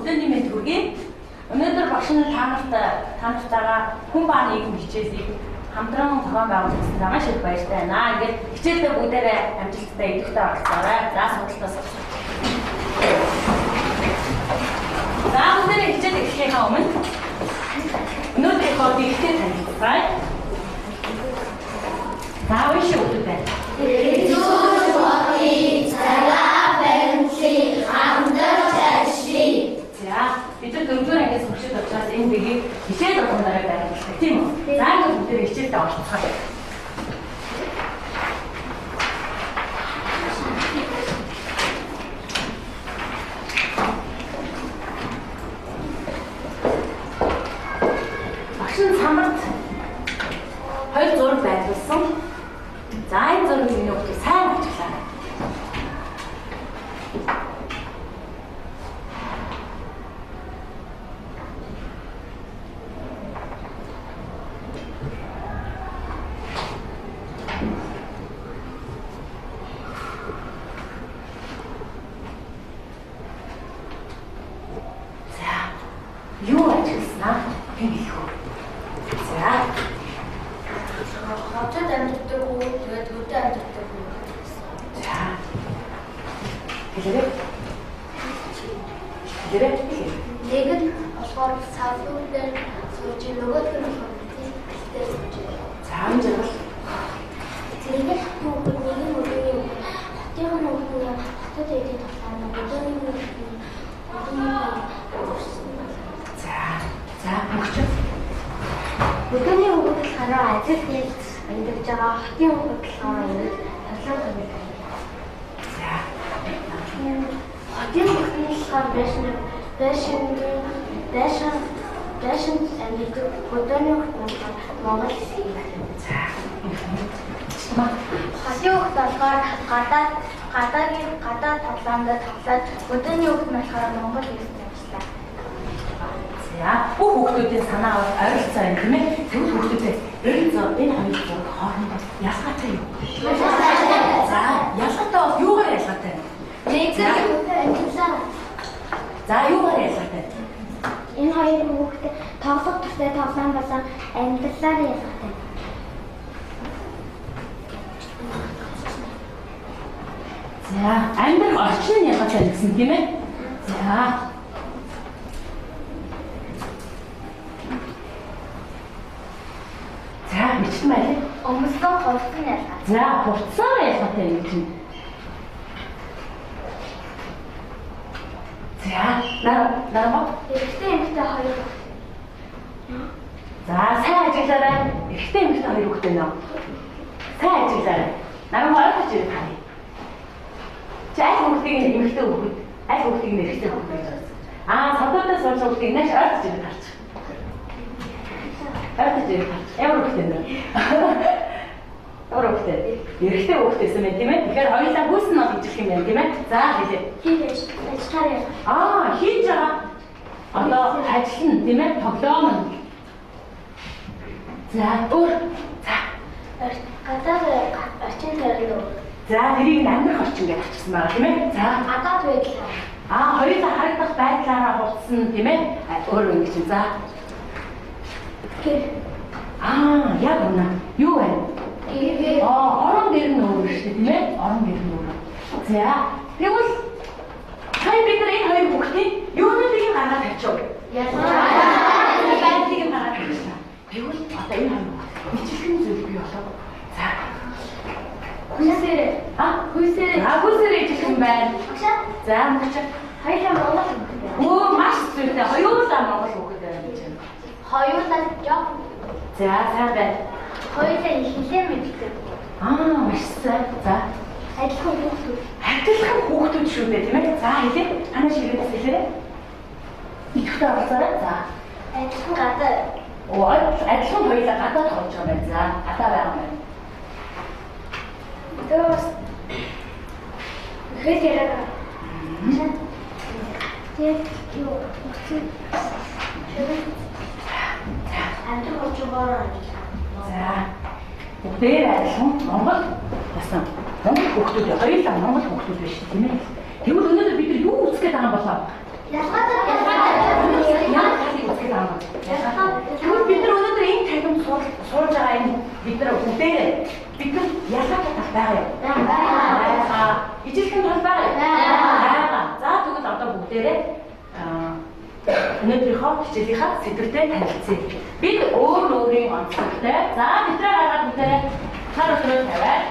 өдөөний мэнд хүргэе. Өнөөдөр багш нь та нартайгаа хүн ба нийгэм хичээлийг хамтран зохион байгуулсан маш их баяртай байна. Ингээд хичээлдээ бүгдээрээ амжилттай идэвхтэй оролцоорой. За судалтаас. За бүгдээрээ хичээл эхлэхийн өмнө өнөөдрийн хобби ихтэй танилцгаая. За үгүй шүү дээ. Бид дөрөвдүгээр ангиас хөгжиж учраас энэ бигийг хичээл болгоноор байрлуулдаг тийм үү? За ингээд бүгд хичээлдээ орцгоё. Багш нь самарт хоёр зураг байрлуулсан. За энэ зургийг миний хүүхдээ сайн бичлээ. Юу ажилласнаа хэлэх үү? За. Хотод амьддаг уу? Тэгээд өдөө амьддаг уу? За. Хэлээ. Хэлээ. Нэг нь болохоор савлууд дээр сууж нөгөөх нь болохоор дээр сууж. За амжирал. Тэгээд нэг нь өдөөний хотын нөгөө хотод идэх талаар өдөөний За бүгд өдөөний хөвгөл хараа ажил хийж амьдарч байгаа хотын хөвгөл болохоор ингэ тавлан тавьдаг. За. Хотын хөвгөл болохоор дэшин амьдардаг өдөөний хөвгөл Монгол хэсэг. За. Хотын хөвгөл болохоор гадаад тоглоомд тоглоод өдөөний хөвгөл болохоор Монгол хэсэг явуулсан. За бүх хүүхдүүдийн санаа ойролцоо юм тийм ээ. Тэгвэл хүүхдүүдээ энэ хоёр зураг хоорондоо ялгаатай юу? За ялгаатай бол юугаар ялгаатай? Нэг зөв. За юугаар ялгаатай? Энэ хоёр хүүхдээ тоглох төстэй тоглоом болон амьдралаар ялгаатай. За амьдрал орчин нь ялгаатай гэсэн тийм ээ. За бичсэн байлээ. Өмсгөн хурцсан ялгаа. За, хурцсаар ялгаатай юм чинь. За, нараа. Эрэгтэй эмэгтэй хоёр. За, сайн ажиглаарай. Эрэгтэй эмэгтэй хоёр хүүхдээ нөө. Сайн ажиглаарай. Нараа ойлгож ирэх хаа. Чи аль хүүхдийг эмэгтэй хүүхэд, аль хүүхдийг эрэгтэй хүүхэд гэж байна. Садуудаас болж хүүхдийг нааш ойлгож ирэх харч. Ямар хөлтэй нэ? Ямар хөлтэй? Эрэгтэй хөлтэйсэн мэн тийм ээ? Тэгэхээр хоёулаа хүйс нь олж ирэх юм байна тийм ээ? За хэлээ. Хийж ажиллаа. Хийж байгаа. Одоо ажил нь тийм ээ? Тоглоом нь. За өөр. За. Гадаад орчин төрөл. За тэрийг амьдрах орчин гэж авчихсан байгаа тийм ээ? За. Гадаад байдал. Хоёулаа харагдах байдлаараа хурцсан тийм ээ? Өөр юм чинь за. Яг үнэ. Юу вэ? Орон дээр нь өөр шүү дээ, тийм ээ? Орон дээр нь өөр. За. Тэгвэл сая бид нар энэ хоёр хүүхдийн юунуудыг гаргаад тавьчих. Байдлыг гаргаад тавьчихсан. Тэгвэл одоо энэ хоёр бичлэгэн зүйл бий болоо. За. Хүйсээр. Хүйсээр ижих юм байна. За, мөч. Хоёулаа Монгол хүүхэд. Маш зүйтэй. Хоёулаа Монгол хүүхэд байна гэж байна. Хоёулаа жоо. За, сайн байна. Хоёулаа хилээ мэддэг. Маш сайн. За. Адилхан хүүхдүүд. Адилхан хүүхдүүд шүү дээ, тийм ээ? За, хэлээ. Танаа ширээс хэлээрэй. Идэвхтэй оролцоорой. За. Адилхан гадаа. Адилхан хоёулаа гадаад тоглож байгаа юм байна. За, гадаа байгаа юм байна. Дөөс. Хэд яриа. Тэгээд юу? Амтар очгоор. За. Дээр адилхан Монгол басан. Монгол хүүхдүүд хоёулаа Монгол хүүхдүүд биш тийм ээ. Тэгвэл өнөөдөр бид юу үзэх гээд байгаа юм болоо? Яа талыг үзэх юм аа. Тэгвэл бид нар өнөөдөр энэ танхим суулж байгаа энэ бид нар бүгдээрээ бид нар ялгаатай тал байгаа юу? Аа. Ижилхэн тал байгаа юу? Аа. За тэгвэл одоо бүгдээрээ өнөөдрийнхөө хичээлийнхаа сэдвэртэй танилцъя. Бид өөрийн онцлогтой. За бидрээ гаргаад бүгдээрээ цаар өдрөө тавиад.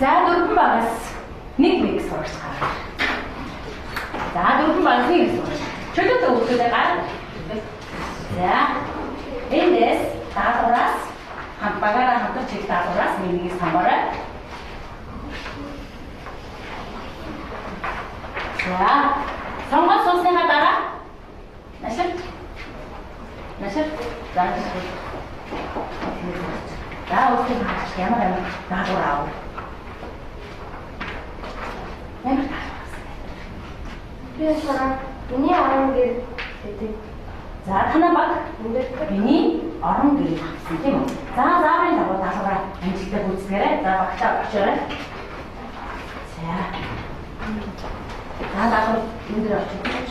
За дөрвөн багаас нэг сурч гараа. За дөрвөн багаас нэг сурч. Чөлөөтэй өгөхөд гар. За эндээс даалгавраас хамт багаараа хамтарч их даалгавраас нэг самбараа. За сонгож суусныхаа дараа нашир за өөрөөр ямар даалгавар аав. Ямар таалагдсан. Би сараа миний орон гэр гэдэг. За танаа баг миний орон гэр гэсэн тийм үү? За зааврын дагуу даалгавраа амжилттай гүйцэтгэрэй. За багтаа очоорой. За. Даалгавар энэ дээр очиж.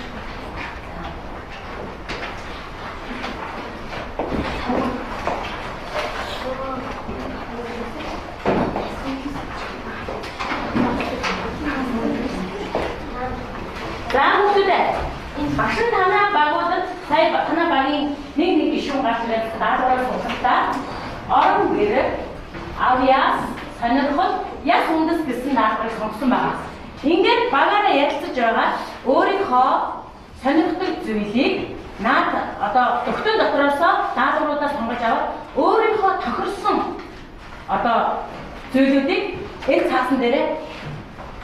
За хүүхдүүдээ энэ багш танаа багуудад сая танаа багийн нэг гишүүн гарч ирээд даалгавраа суусахдаа орон гэр авьяас сонирхол яс үндэс гэсэн даалгаврыг сонгосон байна. Ингээд багаараа ярилцаж байгаа өөрийнхөө сонирхдаг зүйлийг наад одоо өгтөн дотроос даалгавруудаа сонгож аваад өөрийнхөө тохирсон одоо зүйлүүдийг энэ цаасан дээрээ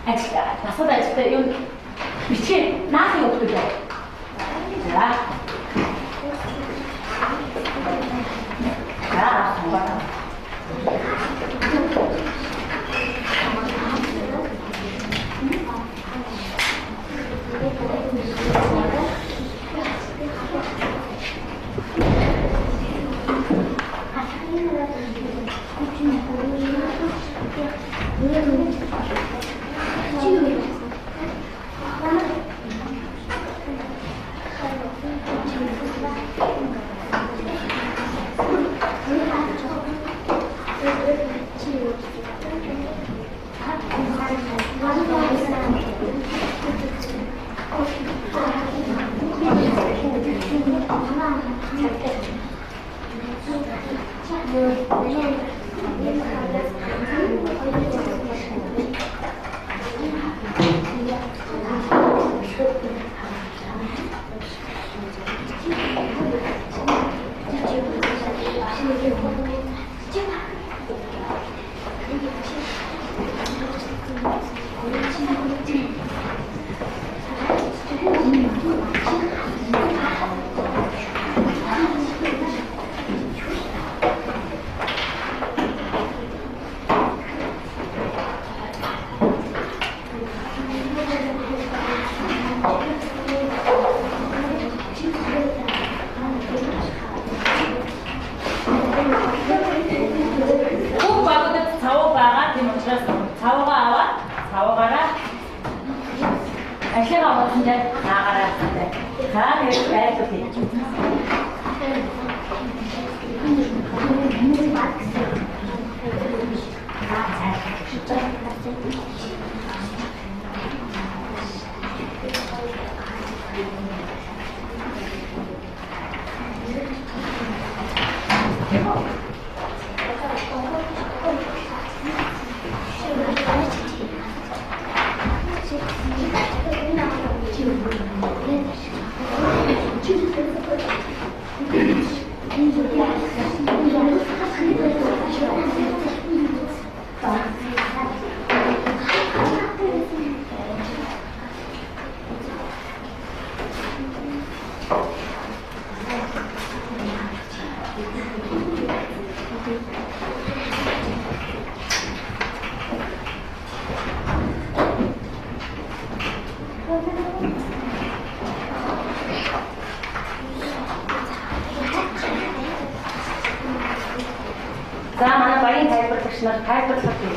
дасгал ажилтаа юм бичээ наахын өгдөг яа. За. Сонгоо.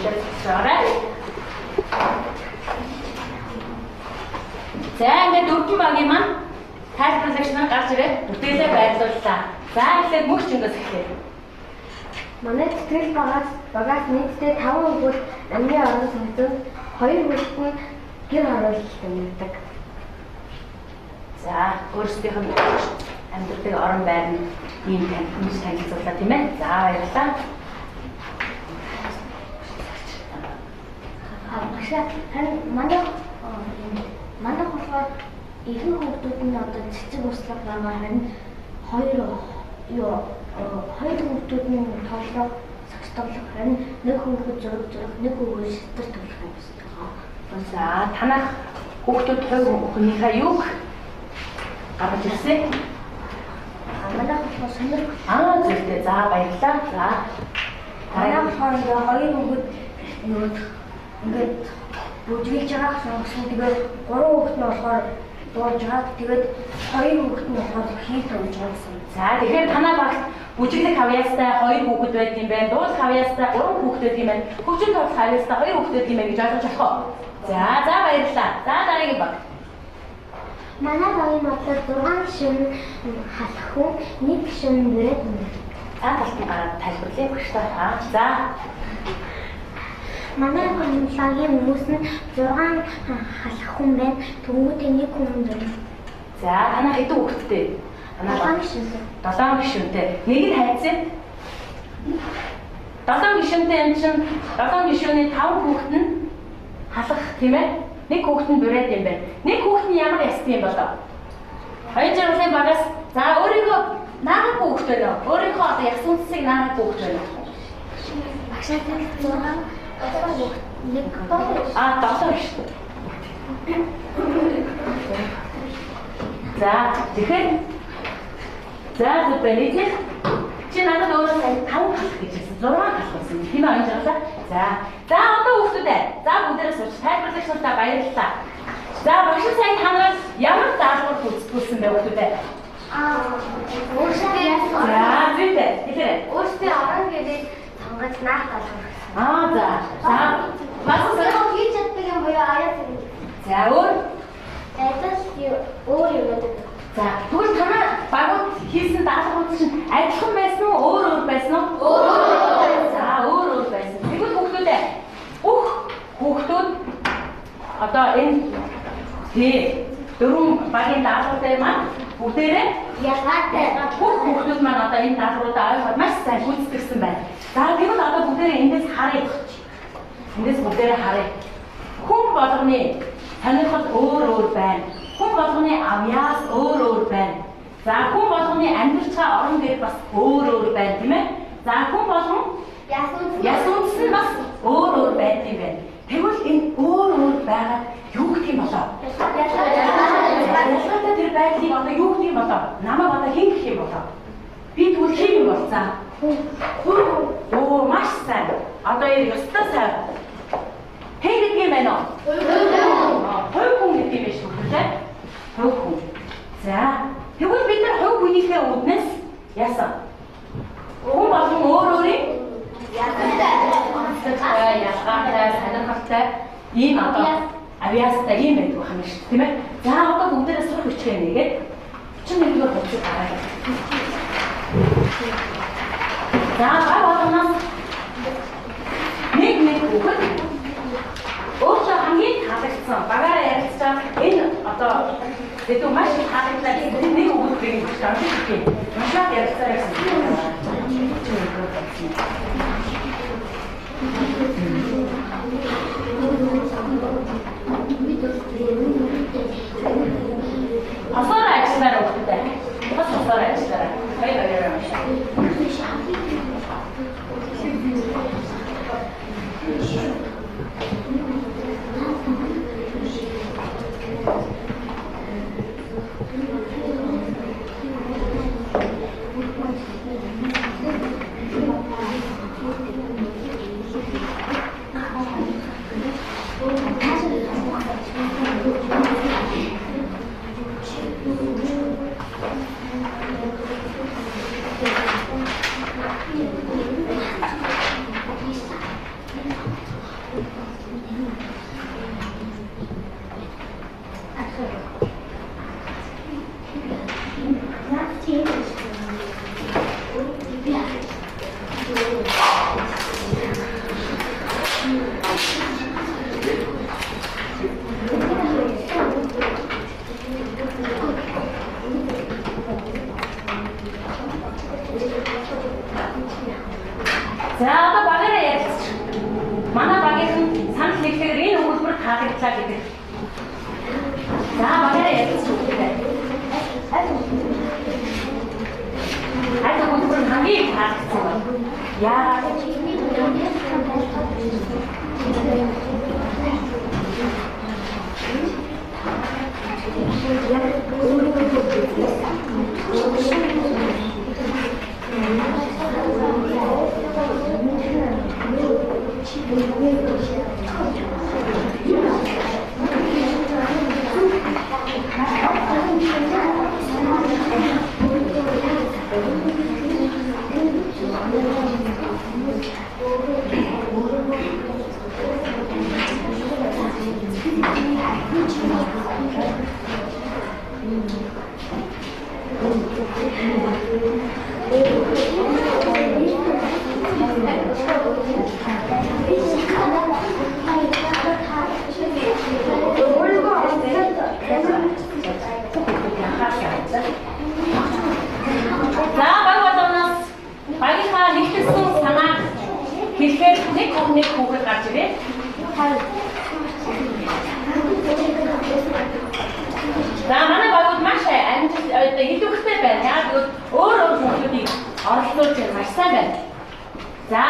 хэлээд цогцоорой. За ингээд дөрвөн багийн маань тайлбарлагч нар гарч ирээд бүтээлээ байрлууллаа. За эхлээд мөгч өндөөс эхлэе. Манай тэтгэл багаас нийтдээ 5 хүүхэд амны орон сууцад 2 хүүхэд нь гэр хороололтой байдаг. За өөрсдийнх нь амьдардаг орон байр нь ийм танилцууллаа тийм ээ. За баярлалаа. Харин манай болохоор ихэнх хүүхдүүд нь одоо цэцэг услаг байгаа харин хоёр хүүхдүүд нь тоглох, сагс тоглох харин нэг хүүхэд зураг, нэг хүүхэд шитэр тоглох юм байна. За танах хүүхдүүд хувийнхаа юуг гаргаж ирсэн? Манай болохоор сонирх. Зөвхөн за баярлалаа. За манай болохоор хоёр хүүхэд ингээд бүжгэлж байгаа гэсэн тэгээд 3 хүүхэд нь болохоор дуулж байгаа. Тэгээд 2 хүүхэд нь болохоор хийх болж байгаа гэсэн. За тэгэхээр танаа багт бүжиглэх хавьяастай 2 хүүхэд байд юм байна. Дуулах хавьяастай 3 хүүхэд байд юм байна. Хөгжим тоглох хавьяастай 2 хүүхэд байд юм байна гэж ойлгож болох уу? За баярлалаа. За дараагийн баг. Манай багийн бодлоор 6 гишүүн халах хүн, 1 гишүүн бүрээд юм. Талтын гараад тайлбарлая багштай. За манай багийн хүмүүс нь 6 халах хүн байна. Тэнгүүдээ 1 хүн байна. За танаа хэдэн хүүхэдтэй? 7 гишүүнтэй. 7 гишүүнтэй. Нэг нь хайцсан. 7 гишүүнтэй юм чинь 7 гишүүний 5 хүүхэд нь халах тийм ээ? Нэг хүүхэд нь бүрээд юм байна. Нэг хүүхэд нь ямар ястын юм болоо? Хоёр жаргалын багаас за өөрийгөө наагах хүүхэд байна уу? Өөрийнхөө одоо ясан цэцгийг наагах хүүхэд байна уу? Багшаа 6 нэг боо. 7 шүү. За тэгэхээр зөвхөн чи надад өөрөө 5 халах гэж хэлсэн. 6 халах гэсэн. Тийм ээ анжаалаа. За одоо хүүхдүүдээ. За бүгдээрээ сууж тайлбарлагч нартаа баярлалаа. За багш сайн танаас ямар даалгавар үзүүлсэн бэ хүүхдүүдээ? Өөрсдөө яасан. За зүйтэй. Хэлээрэй. Өөрсдөө орон гэдэг сонгож наах талбар. За бас хийж чаддаг юм буюу аяа зэрэг. за өөр Айдас өөр юм байдаг. за тэгвэл танаа багууд хийсэн даалгаврууд чинь адилхан байсан уу? Өөр байсан уу? За өөр байсан. Тэгвэл хүүхдүүдээ бүх хүүхдүүд одоо энэ дөрвөн багийн даалгавртай маань бүгдээрээ Ялгаатай. бүх хүүхдүүд маань одоо энэ даалгавруудаа ойлгоод маш сайн гүйцэтгэсэн байна. За тэгвэл одоо бүгдээрээ эндээс харъя. Эндээс бүгдээрээ харъя. Хүн болгоны сонирхол өөр байна. Хүн болгоны авьяас өөр байна. За хүн болгоны амьдарч байгаа орон гэр бас өөр байна тийм ээ. За хүн болгон ясуудс нь бас өөр байд юм байна. Тэгвэл энэ өөр байгаад юу гэх юм болоо? Ялгаатай тэр байдлыг одоо юу гэх юм болоо? Намайг одоо хэн гэх юм болоо? Би тэгвэл хэн юм болцаа? Хүн. Маш сайн. Одоо ёстой сайн. Хэн гэдэг юм байна уу? Хувь хүн гэдэг юм биш үү? Хувь хүн. За тэгвэл бид нар хувь хүнийхээ үднэс яасан? Хүн болгон өөрийн ялгаатай, сонирхолтой ийм одоо авьяастай ийм байдаг юм шиг тийм ээ. За одоо бүгдээрээ сурах хүчгээ нэгээд 41-р хуудсыг гаргая. За баг болгоноос нэг хүүхэд өөртөө хамгийн таалагдсан багаараа ярилцж байгаа энэ одоо дэдүү маш их таалагдсан нэг хүүхдийг гэж тооцож байна. Маш ярилцсан гэсэн. Хосоор ажиллаарай хүүхдтэй. Хосоор ажиллаарай. Баярлалаа. За одоо багаараа ярьчих. Манай багийн санал нэгтгэр энэ өгүүлбэр таалагдлаа гэдэг. За багаараа ярьчих. Айд өгүүлбэр хамгийн таалагдсан байна. Яагаад нэг хүүхэд гарч ирээ. За манай багууд маш амжилт идэвхтэй байна. Яг өөр хүмүүсийг оролцуулж маш сайн байна. За.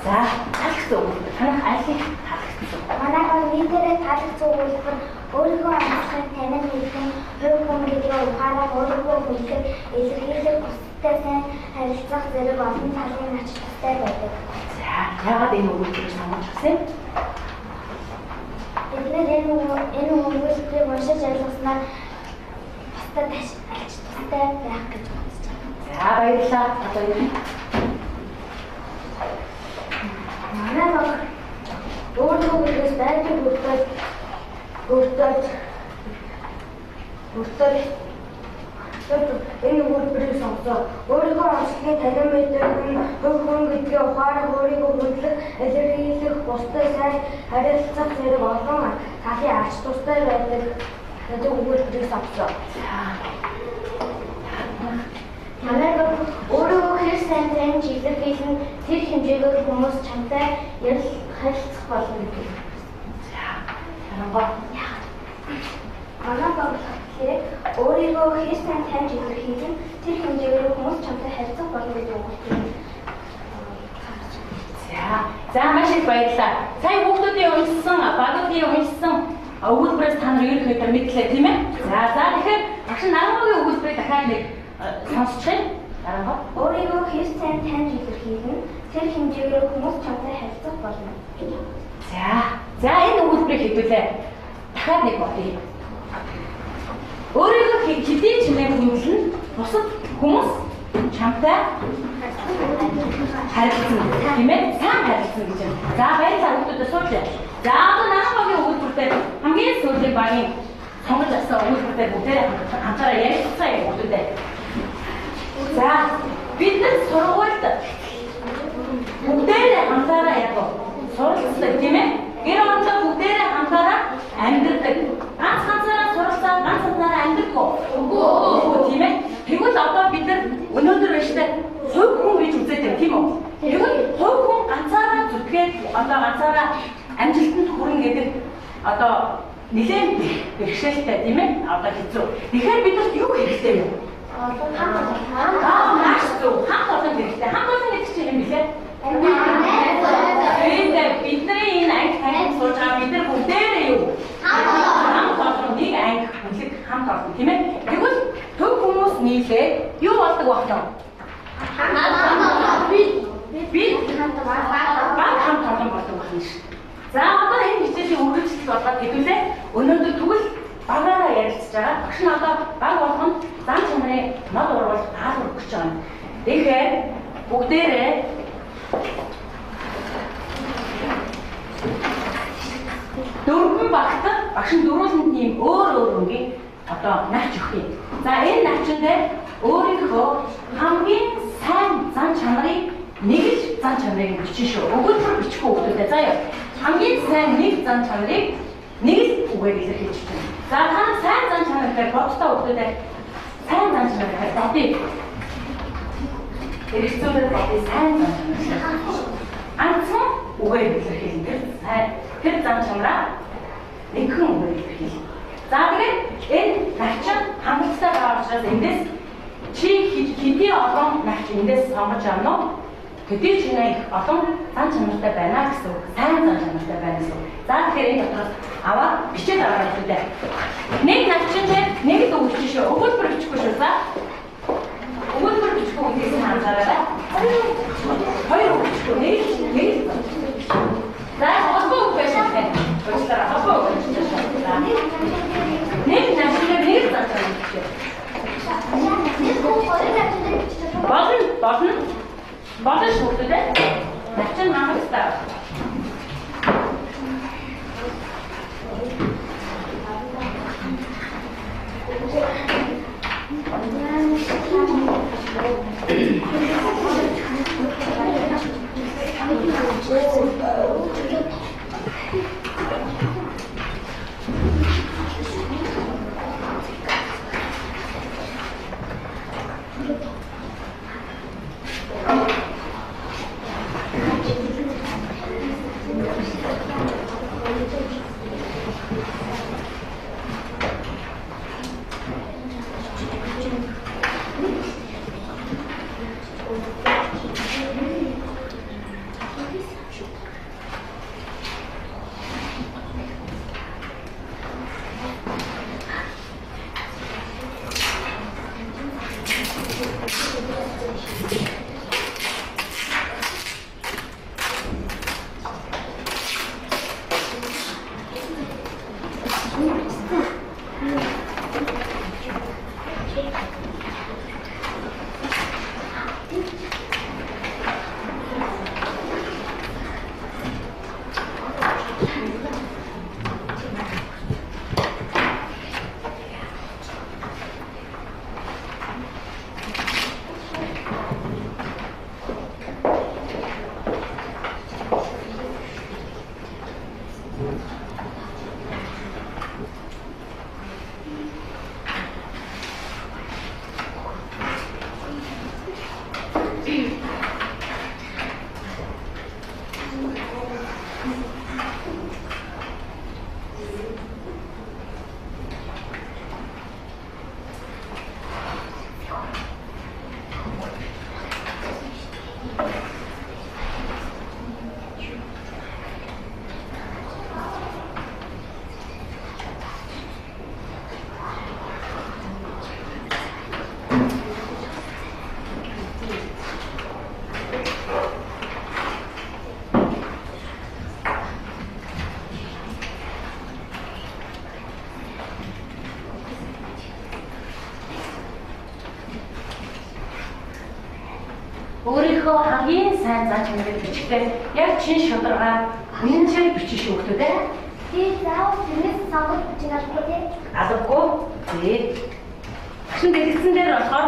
За, таалагдсан үг. Танах айлыг таалагдсан. Манай гол нийтээрээ таалагдсан үйлдэл өөрийнхөө амьдлын танин нэгэн хувь хүн гэдгээ ухаараа өөрийнхөө хүлээг илэрхийлэх хүсэлтэй сайн харилцах зэрэг олон талын ач тустай байдаг. За, яагаад энэ үйлдэлийг сонгож авсан юм? Бид энэ үйлдэлийг уншиж ойлгосноор бусдад ач тустай байх гэж бодож байна. За, баярлалаа. Одоо юу? Манай баг өөрийнхөө бүлгээс байдлыг бүрдээд энэ үйлдвэрийг сонгосоо. Өөрийнхөө онцлогийн танин мэддэг хувь хүн гэдгээ ухаарах, өөрийгөө хүндлэх, илэрхийлэх, бусдад сайн харилцах зэрэг олон талын ач тустай байдаг гэдэг үйлдвэрийг сонгосоо. Манай баг өөрийгөө хэр сайн таньж илэрхийлэн тэр хэмжээгээр хүмүүс чамтай харилцах болно гэдэг. За, харангуй. Манай баг хэрэг өөрийгөө хэр сайн таньж илэрхийлэн тэр хэмжээгээр хүмүүс чамтай харилцах болно гэдэг үг. За маш их баярлалаа. Сайн хүүхдүүдийн уншсан, багуудын уншсан өгүүлбэрээс та нар ерөнхийдөө мэдлээ тийм ээ? За тэгэхээр багш Нарангагийн өгүүлбэрийг дахиад нэг сонсчихъя. Наранга. Өөрийгөө хэр сайн таньж илэрхийлэн тэр хэмжээгээр хүмүүс чамтай харилцах болно. За энэ өгүүлбэрийг хэвлээ. Дахиад нэг бодъё. Өөрийгөө хэдийн чимээ хүндлэн бусад хүмүүс чамтай харилцсан тийм ээ? Сайн харилцсан гэж байна. За баярлалаа хүүхдүүдэд суучлаа. За одоо Нарангагийн өгүүлбэртэй хамгийн сүүлийн багийн сонгож авсан өгүүлбэртэй бүгдээ хамтаараа ярилцсан юм хүүхдүүдэд. За бид нар сургуульд бүгдээ хамтаараа яг суралцдаг тийм ээ? Гэр орноо бүгдээ хамтаараа амьдардаг. Ганцаараа суралцаад ганцаараа амьдардаггүй. Үгүй тийм ээ? Тэгвэл одоо бид нар өнөөдөр биштэй хувь хүн гэж үзээд байна тийм үү? Тэгвэл хувь хүн ганцаараа зүтгээд одоо ганцаараа амжилтанд хүрнэ гэдэг одоо нэлээд бэрхшээлтэй тийм ээ? Одоо хэцүү. Тэгэхээр бид нар юу хэрэгтэй юм? Маш зөв. Хамт олон хэрэгтэй. Хамт олон гэдэг чинь юм билээ? Бидний энэ анги таньд сууж байгаа бид нар бүгдээрээ юу? Хамт олон нэг анги бүлэг хамт олон тийм ээ? Тэгвэл төв хүмүүс нийлээ юу болдог байх вэ? Бид хамт олон болдог байх юм шиг. За одоо энэ хичээлийн үргэлжлэл болгоод хэвлээ. Өнөөдөр тэгвэл багаараа ярилцж байгаа. Багш нь одоо баг болгонд зам чанарын мод уруулах даалгавар өгч байгаа юм. Тэгэхээр бүгдээрээ дөрвөн багтаа багш нь дөрвөн тийм өөр өнгийн одоо навч өгөх юм. За энэ навчин дээр өөрийнхөө хамгийн сайн зан чанарыг нэг л зан чанарыг бичих шүү. Өгүүлбэр бичихгүй хүмүүстэй заяа. Хамгийн сайн нэг зан чанарыг нэг л үгээр илэрхийлж байна. За та сайн зан чанартай бодтой хүмүүстэй сайн зан чанартай бодъё. Эргэцүүлээд бодъё сайн зан чанар. Анцсан үгээр илэрхийлэх тэр зан чанараа нэгэн үгээр илэрхийлэх. За тэгээд энэ навчин хангалттай байгаа учраас эндээс чи хэдий олон навч эндээс сонгож авна уу? Хэдий чиний их олон зан чанартай байна гэсэн үг. Сайн зан чанартай байна гэсэн үг. За тэгэхээр энэ дотроос аваад бичээд аваад хэлээ. Нэг навчин дээр нэг л үг бичих шүү. Өгүүлбэр бичихгүй шүү. За өгүүлбэр бичихгүй үгээс анзаараарай. Хоёр үг бичихгүй. Нэг за холбоо үг байж таа. Өөрөөр холбоо үг байж таа. Нэг навчин дээр нэг зан чанар бичих. Болно шүү дээ. Навчин хангалттай. Өөрийнхөө хамгийн сайн зан чанарыг бичихтэй яг чин шударгаар үнэнчээр бичих шүү хүмүүдээ. Тэгээд заавал тэрнээс сонгож бичих албагүй тийм. Албагүй. Тэгээд багшин дэлгэцэн дээр болохоор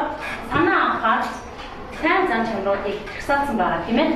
санаа авахаар сайн зан чанаруудыг тагсаалсан байгаа тийм ээ.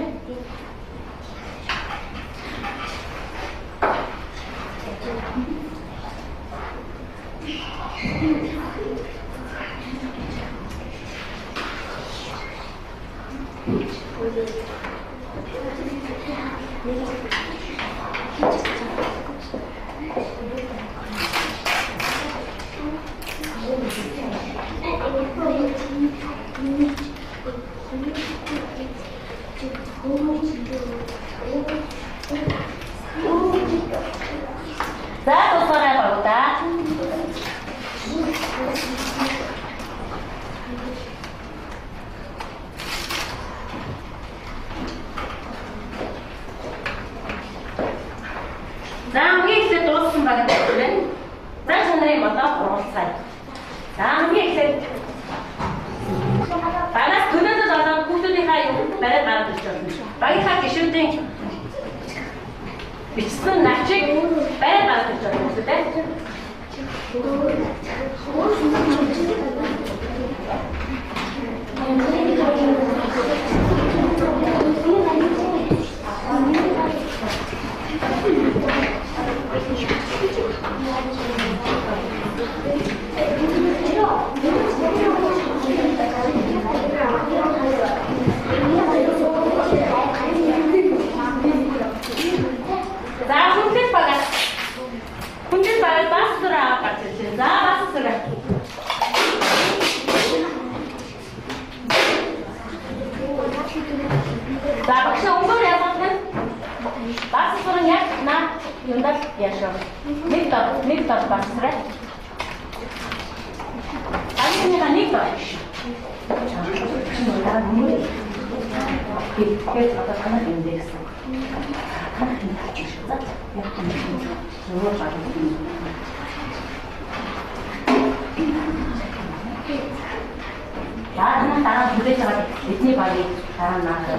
За тусгаарай багтаа. За хамгийн эхлээд дууссан байгаа юм. За чанарын бодоо уралцгаая. За хамгийн эхлээд багаас төлөөд болоод хүүхдүүдийнхаа бариад гараад ирж байна. Багийнхаа гишүүдийн бичсэн навчийг бариад гараад ирж байна гэсэн тийм. Хүндэт багаас бас зураа авах гэж байна. За бас зураа. За багш өнгөөр явах нь бас зураг яг наа юундаа яашаа. Нэг дор бас зураа. Анига нэг дор. Тэгэхээр одоо танаа индекс. дараа бүлээж байгаа бидний багийг дараа наахаа.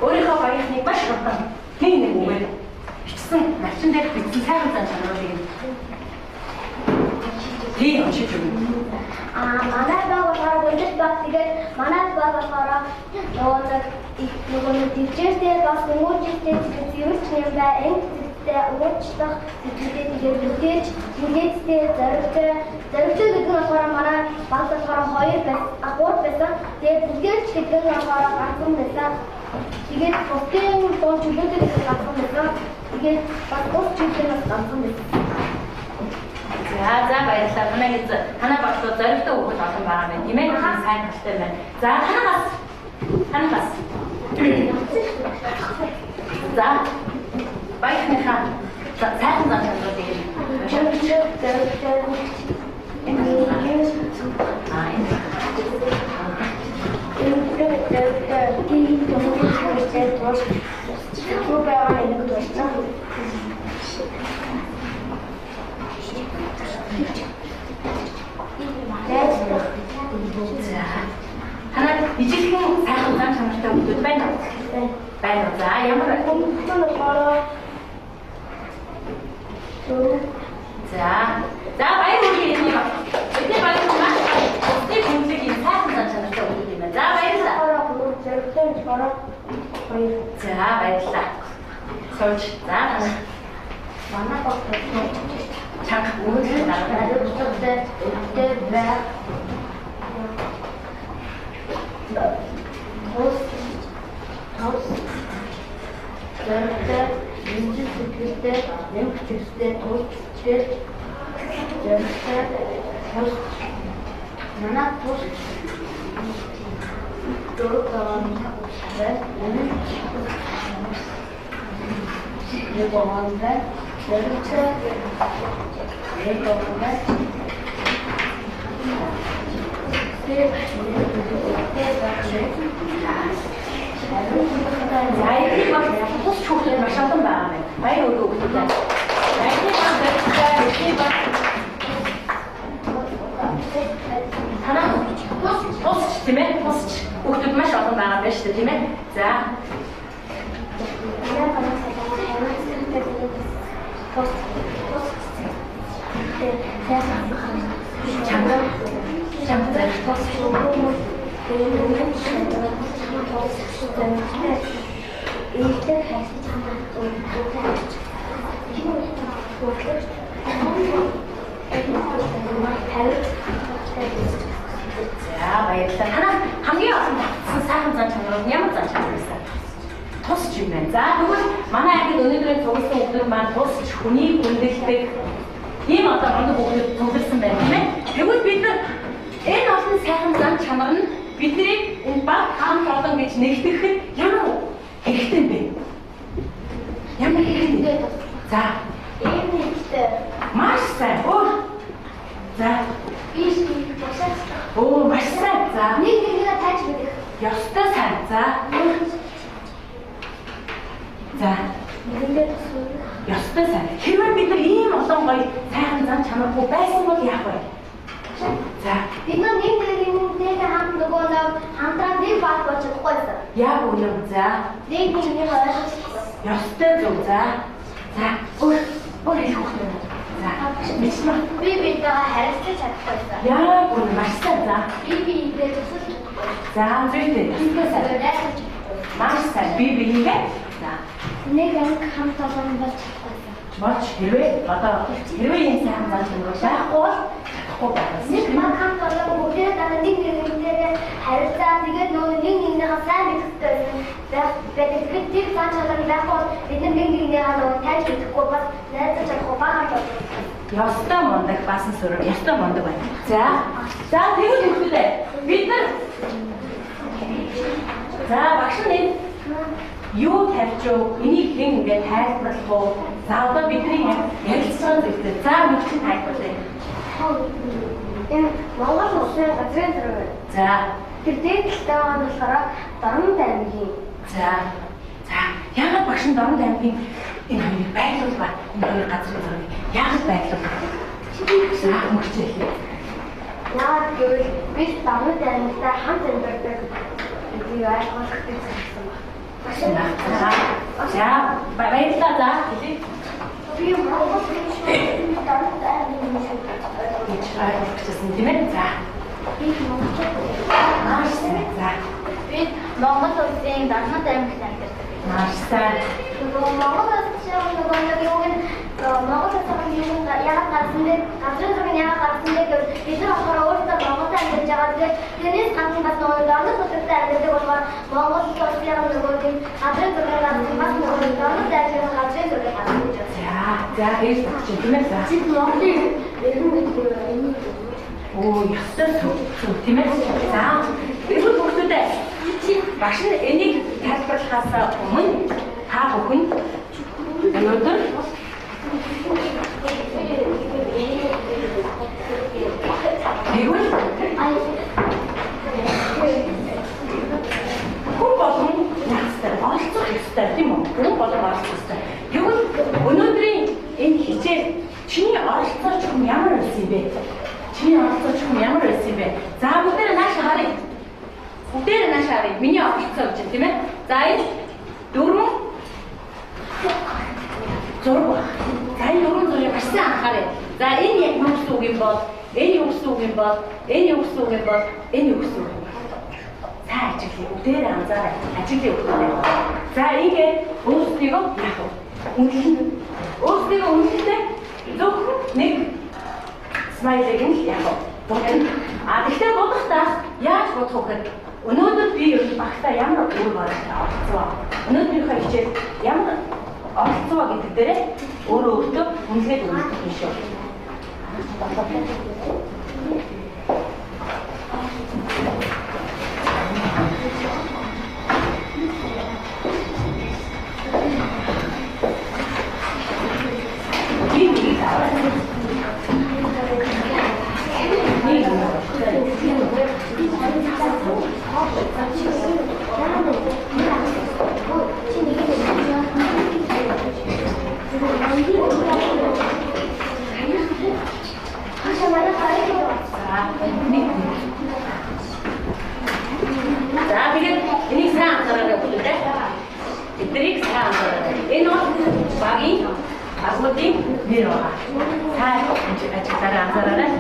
Өөрийнхөө багийнхныг маш хурдан нэг үгээр бичсэн навчин дээр бичсэн сайхан зан чанаруудыг тийм уншиж өгнө. Манай баг болохоор гүндэт баг тэгээд манай баг болохоор нөгөө дижитал бас хүмүүжтэй зүйлс юм бай энэтэй уучлах зүйлээ тэгээд үлээжтэй зоригтой гэдэг нь болохоор манай баг болохоор 2 байсан. Тэгээд үлээж гэдэг нь болохоор ганцхан байсан. Тэгээд бусдын дон чөлөөтэй ганцхан байсан. Тэгээд баг бус чөлөөтэй ганцхан байсан. За баярлалаа. Танай багтаа зоригтой хүүхэд олон байгаа байна. Тийм ээ. Сайн талтай байна. За танаас. За баярхнаа. Сайхан зан чанаруудыг Танай ижилхэн сайхан зан чанартай хүмүүс байна уу? Байна. За ямар хүмүүс болохоор За баяр хүргэе энэ юм. Бидний баяр маш их хүмүүсийг энэ сайхан зан чанартай хүмүүс юм байна. За баярлалаа. За баярлалаа. Сууж. За танай манай багтаа чанга үүрэг надад өчигдөр бай. Тос зэрэгтэй инжил сэтгэлтэй нэмэх зүйлстэй тууштай зэрэгтэй тос манай тос дөрөвдөө Егоонда зэрэгтэй егоонда Яйдыг бас тус чухлын маш олон байгаа байна. Баяр өрөө өгдөг. Яйдыг бас зэрэгтэй танаа тусч тийм ээ? Тусч өгдөг маш олон байгаа байна шүү дээ тийм ээ? За. За баярлалаа. Танаа хамгийн олон татсан сайхан зан чанар нь ямар зан чанар вэ? Тусч юм байна. За тэгвэл манай ангид өнөөдрийн цугласан хүмүүс маань тусч хүнийг хүндэлдэг ийм одоо оног хүмүүс цугласан байна тийм ээ. Тэгвэл бид нар энэ олон сайхан зан чанар нь бидний энэ баг хамт олон гэж нэгтгэхэд ямар хэрэгтэй юм бэ? Ямар хэрэгтэй? За ийм нэгтэй. маш сайн. За Биш босоо. маш сайн. За Нэг нэгээ тааж мэдэх. ёстой сайн. За Нэгээ тусах. ёстой сайн. Хэрвээ бид нар ийм олон гоё сайхан зан чанаргүй байсан бол яах вэ? За Бид нэг нэгээ хамт нөгөө хамтран нэг баг болж чадахгүйсэн. яг үнэн. За Нэг нэгийг ойлгохгүй. ёстой зөв. За өөр их хөх. За мэдсэн. Би бидээ харилцаж чадахгүйсэн. Яг үнэн маш сайн. За Бигээ тусах чадахгүй. за зүйтэй. Ёстой сайн. Дайсаж чадахгүй. Маш сайн. Биегээ. За Нэг анги хамт олон болж чадахгүй. болж хэрвээ ийм сайхан зан чанар байхгүй бол чадахгүй байна. Нэг маг хамт олон бүгдээ дараа нэг нэгээр харилцаа тэгээд нөгөө нэг нэгнийхээ сайн мэдхтэй байдаг. Тэгэхээр тэр цааш чанар байхгүй бид нэг нэгнийхээ нөгөө тааж мэдэхгүй бас найзаж чадахгүй бага болж. Ёстой мундаг басан сүрэг. Ёстой мундаг байна. За тэгвэл хүүхдүүдээ бид нар за багш нь юу тавьж юу энийг хэн ингээд тайлбарлах уу? За одоо бидний ярилцсан зүйлтэй. За мэдсэн тайлбарлая. Энэ Монгол улсын газрын зэрэг. За Тэр дээдлэлтэй байгаа нь болохоор Дорнод аймгийн. за яагаад багш нь Дорнод аймгийн энэ хоёрыг байлуулва? Энэ хоёр газрын зэрэг яагаад байлуулва? За мөрчөө хэлээ. Яагаад гэвэл бид Дорнод аймагтай хамт амьдардаг гэдгийг ойлгох гэж байна. За баярлалаа. За хэлээ. Би Монгол улсын Дорнод аймгийн Ичрайгчсан тийм ээ. За би Монгол маш сайн. За бид Монгол улсын Дорнод аймагт амьдардаг. маш сайн. Нөгөө Монгол улсын нөгөө нэг юу гэн Монгол улсын юм яагаад гарсан бэ? Газрын зураг яагаад гарсан бэ гэвэл бид нар болохоор өөрсдөө Монголд амьдарч байгаа. Тэгээд тэрнээс гадна бас нөгөө Дорнод улсад амьдардаг болохоор Монгол улсын нөгөө тийм газрын зураг гарсан бас нөгөө Дорнод аймгийн газрын зураг гарсан гэж байна. За хийж багч тийм ээ. За Бид Монголын иргэн гэдэг юм. ёстой зөв тийм ээ. За тэгвэл хүүхдүүдээ багш нь энийг тайлбарлахаас өмнө та бүхэн өнөөдөр тэгвэл хүн болгон яахстай олцох ёстой тийм үү? Хүн болгон олцох ёстой. Тэгвэл өнөөдрийн энэ хичээл чиний оролцооч хүн ямар байсан юм бэ? Чиний оролцооч хүн ямар байсан юм бэ? За бүгдээ нааш харъя. Бүгдээ нааш харъя. Миний оролцоо гэж тийм ээ. За энэ 4 зураг ба. За энэ 4 зургийг маш сайн анхаарай. За энэ яг юу гэсэн үг юм бол энэ юу гэсэн үг юм бол энэ юу гэсэн үг юм бол энэ юу гэсэн үг юм бол сайн ажиглая. Бүгдээ анзаарай. Ажиглая бүгдээ. За ингээд өөрсдийгөө яах вэ? Өөрсдийгөө үнэлээ зөвхөн нэг смайлыг нь яах вэ? Бодно. Гэхдээ бодохдаа яаж бодох вэ? Өнөөдөр би ер нь багтаа ямар үр оролцоо. Өнөөдрийнхөө хичээл ямар оролцоо гэдэг дээрээ өөрөө өөртөө үнэлээд үзэх юм шүү. За тэгээд энийг сайн анзаараад үзлээ. Эдрийг сайн анзаараад. Энэ бол багийн агуудын нэр байна. Сайн ажиглаараа анзаараарай.